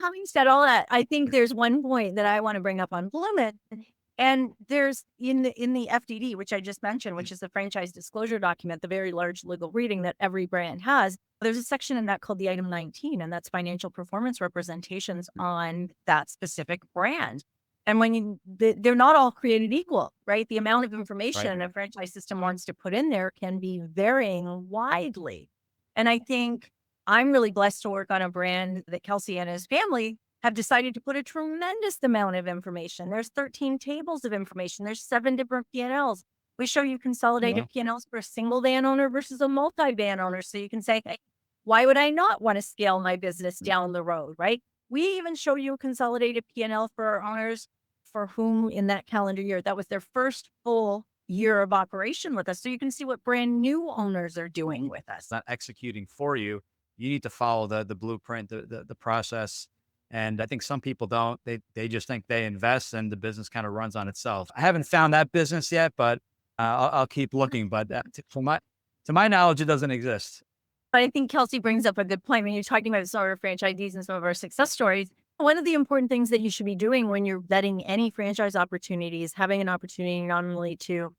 Having said all that, I think there's one point that I want to bring up on Bloomin', and there's in the FDD, which I just mentioned, which is the franchise disclosure document, the very large legal reading that every brand has. There's a section in that called the item 19, and that's financial performance representations on that specific brand. And when they're not all created equal, right? The amount of Right. information a franchise system wants to put in there can be varying widely. And I think I'm really blessed to work on a brand that Kelsey and his family have decided to put a tremendous amount of information. There's 13 tables of information. There's 7 different P&Ls. We show you consolidated Well, P&Ls for a single van owner versus a multi-van owner. So you can say, hey, why would I not want to scale my business down the road, right? We even show you a consolidated P&L for our owners for whom in that calendar year, that was their first full year of operation with us. So you can see what brand new owners are doing with us. not executing for you. You need to follow the blueprint, the process. And I think some people don't. They just think they invest and the business kind of runs on itself. I haven't found that business yet, but I'll keep looking. But to my knowledge, it doesn't exist. But I think Kelsey brings up a good point when you're talking about some of our franchisees and some of our success stories. One of the important things that you should be doing when you're vetting any franchise opportunity is having an opportunity not only to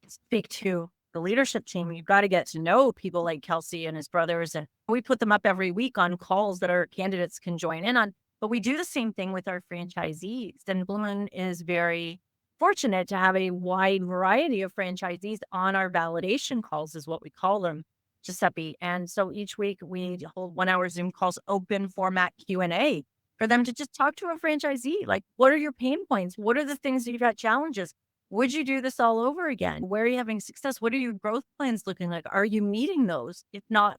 speak to the leadership team, you've got to get to know people like Kelsey and his brothers. And we put them up every week on calls that our candidates can join in on. But we do the same thing with our franchisees. And Bloomin' is very fortunate to have a wide variety of franchisees on our validation calls, is what we call them, Giuseppe. And so each week we hold 1 hour Zoom calls, open format Q&A for them to just talk to a franchisee. Like, what are your pain points? What are the things that you've got challenges? Would you do this all over again? Where are you having success? What are your growth plans looking like? Are you meeting those? If not,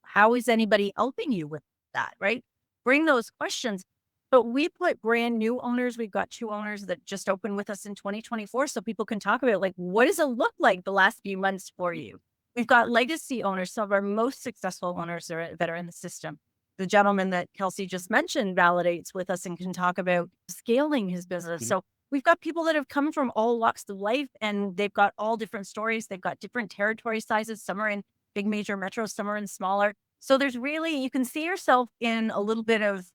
how is anybody helping you with that, right? Bring those questions. But we put brand new owners. We've got 2 owners that just opened with us in 2024. So people can talk about, like, what does it look like the last few months for you? We've got legacy owners, some of our most successful owners that are in the system. The gentleman that Kelsey just mentioned validates with us and can talk about scaling his business. Mhm. So we've got people that have come from all walks of life and they've got all different stories. They've got different territory sizes. Some are in big major metros, some are in smaller. So there's really, you can see yourself in a little bit of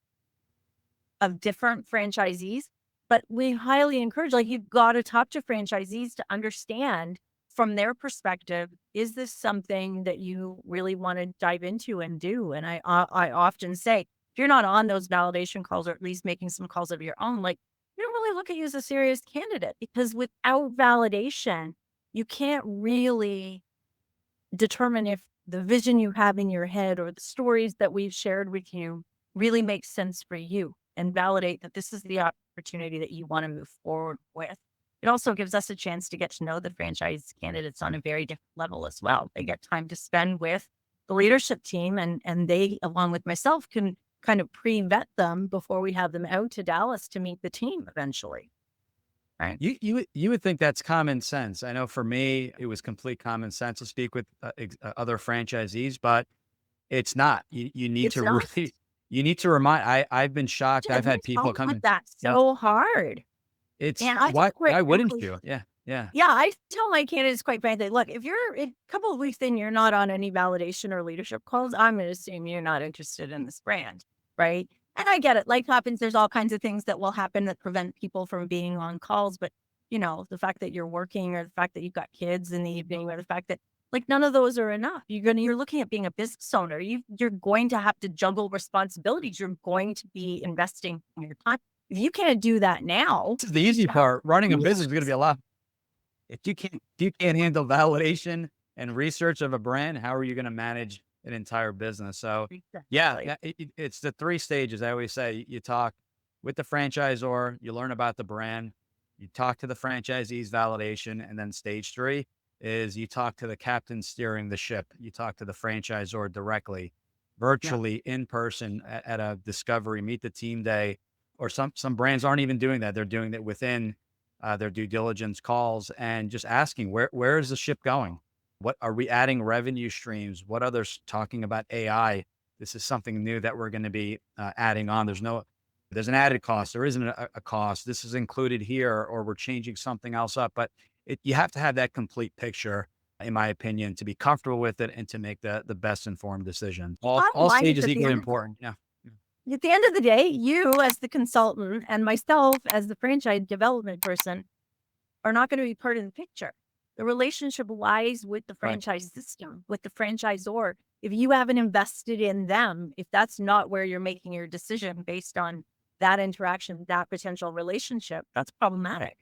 different franchisees, but we highly encourage, like, you've got to talk to franchisees to understand from their perspective, is this something that you really want to dive into and do? And I often say, if you're not on those validation calls or at least making some calls of your own, like, we don't really look at you as a serious candidate, because without validation, you can't really determine if the vision you have in your head or the stories that we've shared with you really make sense for you, and validate that this is the opportunity that you want to move forward with. It also gives us a chance to get to know the franchise candidates on a very different level as well. They get time to spend with the leadership team, and they, along with myself, can kind of pre-vet them before we have them out to Dallas to meet the team eventually. Right. You would think that's common sense. I know for me, it was complete common sense to speak with other franchisees, but it's not. You need It's to not. really, you need to remind. I've been shocked. I've I've been had people talking come about in. that Yeah, so hard. it's And I think what? quite Why wouldn't frankly, you? Yeah, yeah. yeah, I tell my candidates quite frankly, look, if you're a couple of weeks in, you're not on any validation or leadership calls, I'm going to assume you're not interested in this brand, right? And I get it. Life happens. There's all kinds of things that will happen that prevent people from being on calls. But, the fact that you're working, or the fact that you've got kids in the evening, or the fact that, like, none of those are enough. You're looking at being a business owner. You're going to have to juggle responsibilities. You're going to be investing in your time. If you can't do that now, This is the easy part. Running a who business is going to is? be a lot. If you can't handle validation and research of a brand, how are you going to manage an entire business? So, yeah, Exactly. yeah, it's the 3 stages. I always say you talk with the franchisor, you learn about the brand, you talk to the franchisee's validation, and then stage 3 is you talk to the captain steering the ship. You talk to the franchisor directly, Yeah. virtually, in person at a discovery, meet the team day, or some brands aren't even doing that. They're doing that within their due diligence calls, and just asking where is the ship going? What are we adding revenue streams? What others talking about AI? This is something new that we're going to be adding on. There's an added cost. There isn't a cost. This is included here, or we're changing something else up. But you have to have that complete picture, in my opinion, to be comfortable with it and to make the best informed decision. All Bottom all line is stages at the equally end of important. Yeah. At the end of the day, you as the consultant and myself as the franchise development person are not going to be part of the picture. The relationship lies with the Right. franchise system, with the franchisor. If you haven't invested in them, if that's not where you're making your decision based on that interaction, that potential relationship, that's problematic.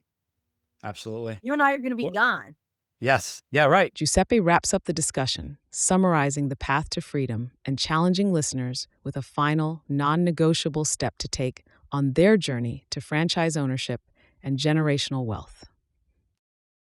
Absolutely. You and I are going to be Well, gone. yes. Yeah. Right. Giuseppe wraps up the discussion, summarizing the path to freedom and challenging listeners with a final, non negotiable step to take on their journey to franchise ownership and generational wealth.